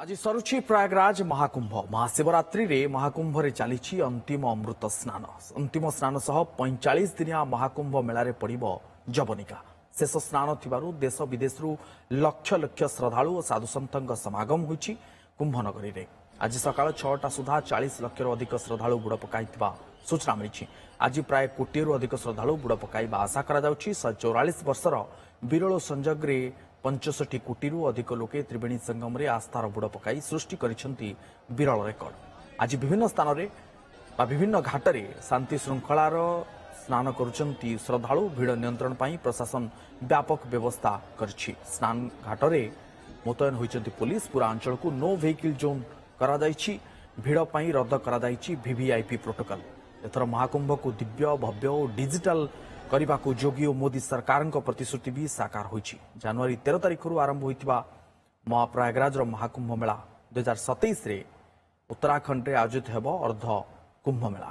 आज सरुछि प्रयागराज महाकुंभ महाशिवरात्रि रे महाकुंभ रे चली अंतिम अमृत स्नान अंतिम स्नान सह 45 दिनिया महाकुंभ मेला रे पड़िबो जवनिका शेष स्नान थिबारु देश विदेश लक्ष लक्ष श्रद्धालु और साधुसंतों समागम होइछि कुंभनगरी रे। आज सकाळ 6टा सुधा 40 लाख अधिक श्रद्धालु बुड़ पकाइथिबा सूचना मिली। आज प्राय कोटी अधिक श्रद्धालु बुड़ पकाइबा आशा करा जाउछि। 144 वर्षर विरल संजोग रे 65 कोटी अधिक लोके त्रिवेणी संगम रे आस्थार बुड़ पकाई सृष्टि करिसेंति विरल रेकर्ड। आज विभिन्न स्थान रे विभिन्न घाट रे शांति श्रृंखलार स्नान करुचंती श्रद्धालु। भीड़ नियंत्रण पाई प्रशासन व्यापक व्यवस्था करछि। स्नान घाट रे मुतयन होइचंती पुलिस। पूरा अंचल को नो व्हीकल जोन करा जाइछि। भीड़ पाई रद्द करा जाइछि वीवीआईपी प्रोटोकॉल। एथर महाकुंभ को दिव्य भव्य और डिजिटल करने को योगी और मोदी सरकार प्रतिश्रुति भी साकार होइछि। जनवरी 13 तारिख आरंभ होइतिबा प्रयागराज महाकुंभ मेला 2027 रे उत्तराखंड रे आयोजित हेबो अर्ध कुंभ मेला।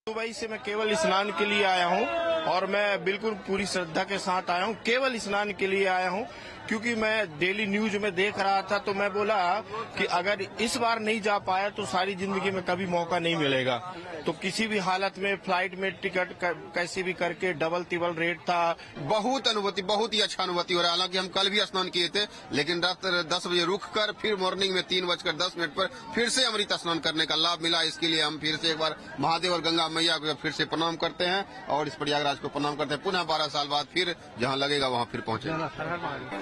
दुबई से मैं केवल स्नान के लिए आया हूं और मैं बिल्कुल पूरी श्रद्धा के साथ आया हूं। केवल स्नान के लिए आया हूं क्योंकि मैं डेली न्यूज में देख रहा था तो मैं बोला कि अगर इस बार नहीं जा पाया तो सारी जिंदगी में कभी मौका नहीं मिलेगा। तो किसी भी हालत में फ्लाइट में टिकट कैसे भी करके डबल तिबल रेट था। बहुत अनुभूति, बहुत ही अच्छा अनुभूति हो रहा है। हालांकि हम कल भी स्नान किए थे लेकिन रात 10 बजे रुक कर फिर मॉर्निंग में 3:10 पर फिर से अमृत स्नान करने का लाभ मिला। इसके लिए हम फिर से एक बार महादेव और गंगा मैया को फिर से प्रणाम करते हैं और इस प्रयागराज को प्रणाम करते हैं। पुनः 12 साल बाद फिर जहां लगेगा वहां फिर पहुंचे।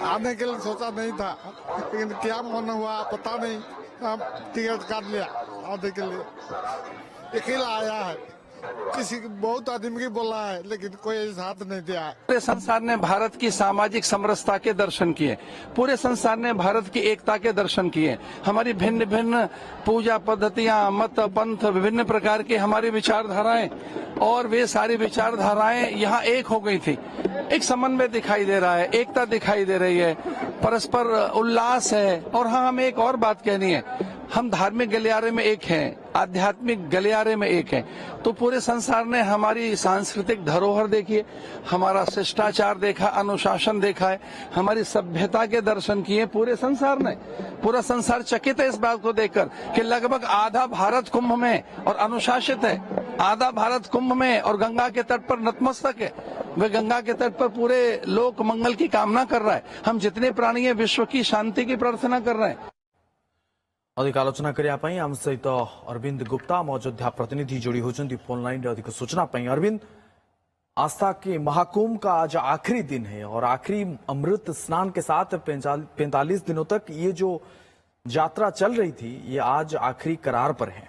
आने के लिए सोचा नहीं था लेकिन क्या मन हुआ पता नहीं। टिकट काट लिया आने के लिए। अकेला आया है, किसी बहुत आदमी की बोला है लेकिन कोई साथ नहीं दिया है। पूरे संसार ने भारत की सामाजिक समरसता के दर्शन किए। पूरे संसार ने भारत की एकता के दर्शन किए। हमारी भिन्न भिन्न पूजा पद्धतियां, मत, पंथ, विभिन्न प्रकार की हमारी विचारधाराएं और वे सारी विचारधाराएं यहाँ एक हो गई थी। एक समन्वय दिखाई दे रहा है, एकता दिखाई दे रही है, परस्पर उल्लास है। और हाँ, हमें एक और बात कहनी है, हम धार्मिक गलियारे में एक हैं, आध्यात्मिक गलियारे में एक हैं। तो पूरे संसार ने हमारी सांस्कृतिक धरोहर देखी है, हमारा शिष्टाचार देखा, अनुशासन देखा है, हमारी सभ्यता के दर्शन किए पूरे संसार ने। पूरा संसार चकित है इस बात को देखकर कि लगभग आधा भारत कुंभ में और अनुशासित है, आधा भारत कुंभ में और गंगा के तट पर नतमस्तक है। वे गंगा के तट पर पूरे लोक मंगल की कामना कर रहा है। हम जितने प्राणी हैं विश्व की शांति की प्रार्थना कर रहे हैं। अधिक आलोचना करने आम सहित अरविंद गुप्ता आम अयोध्या प्रतिनिधि जोड़ी होती फोन लाइन रे अधिक सूचना पाई। अरविंद, आस्था के महाकुंभ का आज आखिरी दिन है और आखिरी अमृत स्नान के साथ 45 दिनों तक ये जो यात्रा चल रही थी ये आज आखिरी करार पर है।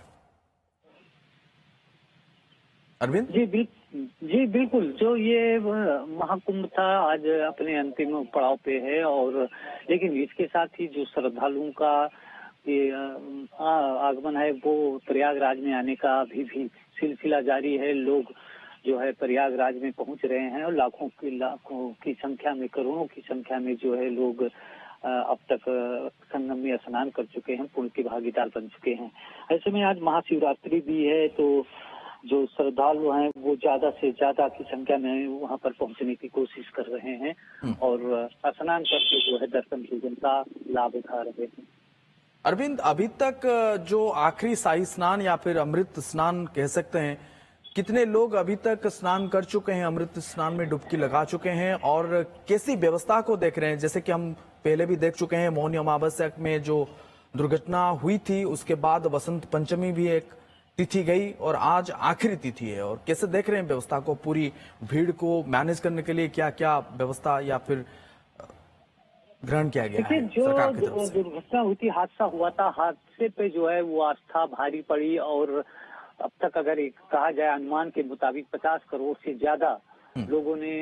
अरविंद जी बिल्कुल, जो ये महाकुंभ था आज अपने अंतिम पड़ाव पे है। और लेकिन इसके साथ ही जो श्रद्धालुओं का ये आगमन है वो प्रयागराज में आने का अभी भी सिलसिला जारी है। लोग जो है प्रयागराज में पहुंच रहे हैं और लाखों की संख्या में, करोड़ों की संख्या में जो है लोग अब तक संगम में स्नान कर चुके हैं, पुण्य के भागीदार बन चुके हैं। ऐसे में आज महाशिवरात्रि भी है तो जो श्रद्धालु हैं वो ज्यादा से ज्यादा की संख्या में वहां पर पहुंचने की कोशिश कर रहे हैं और स्नान करके जो है दर्शन पूजन का लाभ उठा रहे हैं। अरविंद, अभी तक जो आखिरी शाही स्नान या फिर अमृत स्नान कह सकते हैं, कितने लोग अभी तक स्नान कर चुके हैं, अमृत स्नान में डुबकी लगा चुके हैं और कैसी व्यवस्था को देख रहे हैं? जैसे कि हम पहले भी देख चुके हैं मौनी अमावस्या में जो दुर्घटना हुई थी, उसके बाद वसंत पंचमी भी एक तिथि गई और आज आखिरी तिथि है। और कैसे देख रहे हैं व्यवस्था को? पूरी भीड़ को मैनेज करने के लिए क्या क्या व्यवस्था या फिर ग्रहण किया गया है सरकार की तरफ से? दुर्घटना हुई थी, हादसा हुआ था, हादसे पे जो है वो आस्था भारी पड़ी और अब तक अगर एक कहा जाए अनुमान के मुताबिक 50 करोड़ से ज्यादा लोगों ने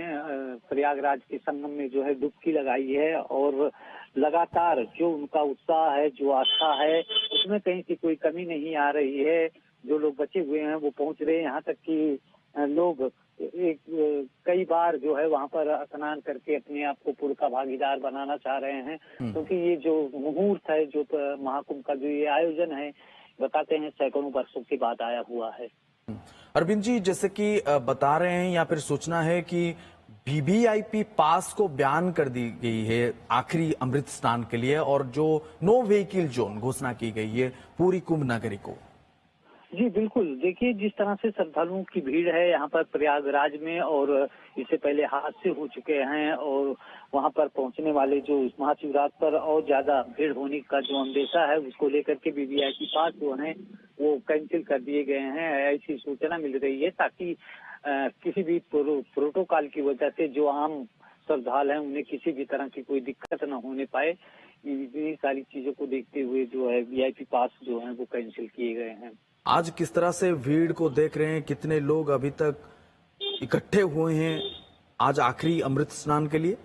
प्रयागराज के संगम में जो है डुबकी लगाई है। और लगातार जो उनका उत्साह है, जो आस्था है, उसमें कहीं की कोई कमी नहीं आ रही है। जो लोग बचे हुए हैं वो पहुंच रहे हैं, यहाँ तक कि लोग कई बार जो है वहां पर स्नान करके अपने आप को पुण्य का भागीदार बनाना चाह रहे हैं। क्योंकि ये जो मुहूर्त है, जो महाकुंभ का जो ये आयोजन है, बताते हैं सैकड़ों वर्षों के बाद आया हुआ है। अरविंद जी, जैसे कि बता रहे हैं या फिर सूचना है कि वीवीआईपी पास को बैन कर दी गई है आखिरी अमृत स्नान के लिए, और जो नो व्हीकल जोन घोषणा की गई है पूरी कुंभ नगरी को। जी बिल्कुल, देखिए जिस तरह से श्रद्धालुओं की भीड़ है यहाँ पर प्रयागराज में, और इससे पहले हादसे हो चुके हैं, और वहाँ पर पहुँचने वाले जो महाशिवरात्रि पर और ज्यादा भीड़ होने का जो अंदेशा है उसको लेकर के वीवीआईपी पास जो है वो कैंसिल कर दिए गए हैं, ऐसी सूचना मिल रही है, ताकि किसी भी प्रोटोकॉल की वजह से जो आम श्रद्धालु हैं उन्हें किसी भी तरह की कोई दिक्कत न होने पाए, इतनी सारी चीजों को देखते हुए जो है वीआईपी पास जो है वो कैंसिल किए गए हैं। आज किस तरह से भीड़ को देख रहे हैं, कितने लोग अभी तक इकट्ठे हुए हैं आज आखिरी अमृत स्नान के लिए?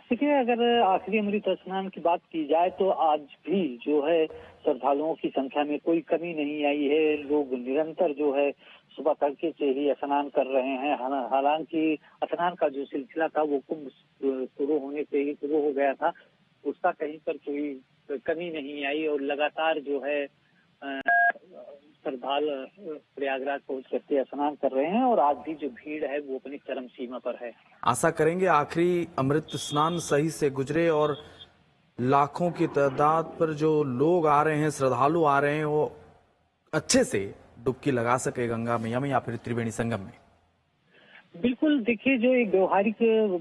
देखिए, अगर आखिरी अमृत स्नान की बात की जाए तो आज भी जो है श्रद्धालुओं की संख्या में कोई कमी नहीं आई है। लोग निरंतर जो है सुबह तड़के से ही स्नान कर रहे हैं। हालांकि स्नान का जो सिलसिला था वो कुंभ शुरू होने से ही शुरू हो गया था, उसका कहीं पर कोई कमी नहीं आई, और लगातार जो है श्रद्धालु प्रयागराज पहुंच करके स्नान कर रहे हैं, और आज भी जो भीड़ है वो अपनी चरम सीमा पर है। आशा करेंगे आखिरी अमृत स्नान सही से गुजरे और लाखों की तादाद पर जो लोग आ रहे हैं, श्रद्धालु आ रहे हैं, वो अच्छे से डुबकी लगा सके गंगा मैया में या फिर त्रिवेणी संगम में। बिल्कुल, देखिए जो एक व्यवहारिक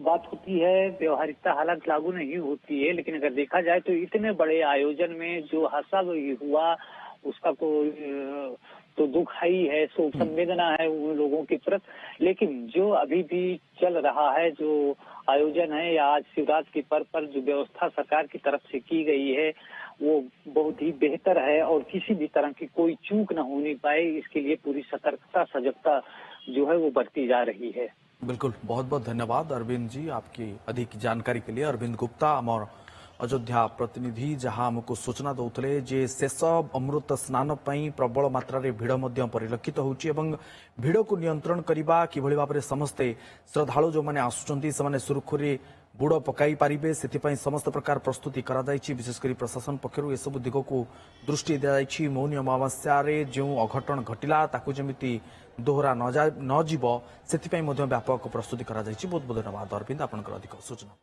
बात होती है, व्यवहारिकता हालांकि लागू नहीं होती है, लेकिन अगर देखा जाए तो इतने बड़े आयोजन में जो हादसा हुआ उसका तो दुख ही है, शोक संवेदना है उन लोगों की तरफ, लेकिन जो अभी भी चल रहा है जो आयोजन है या आज शिवरात्रि के पर्व पर जो व्यवस्था सरकार की तरफ से की गई है वो बहुत ही बेहतर है, और किसी भी तरह की कोई चूक न होने पाए इसके लिए पूरी सतर्कता सजगता जो है वो बढ़ती जा रही है। बिल्कुल, बहुत बहुत धन्यवाद अरविंद जी आपकी अधिक जानकारी के लिए। अरविंद गुप्ता आमर अयोध्या प्रतिनिधि जहां हमको सूचना दौले जे शेष अमृत स्नान प्रबल मात्रा भिड़ परिलक्षित होउछि एवं भिड़ को नियंत्रण करने किभଳି भाबरे समस्ते श्रद्धालु जो माने आसुचंती से सुरखुरी बुड़ पकाई पारिबे से समस्त प्रकार प्रस्तुति करा जायछि। विशेषकर प्रशासन पक्षरु एसबु दिग को दृष्टि दिया जायछि। मौनी अमावास्या जो अघटन घटिला ताकू जमिति दोहरा न जीव से व्यापक प्रस्तुति करा जायछि। बहुत बहुत धन्यवाद अरविंद आपनकर अधिक सूचना।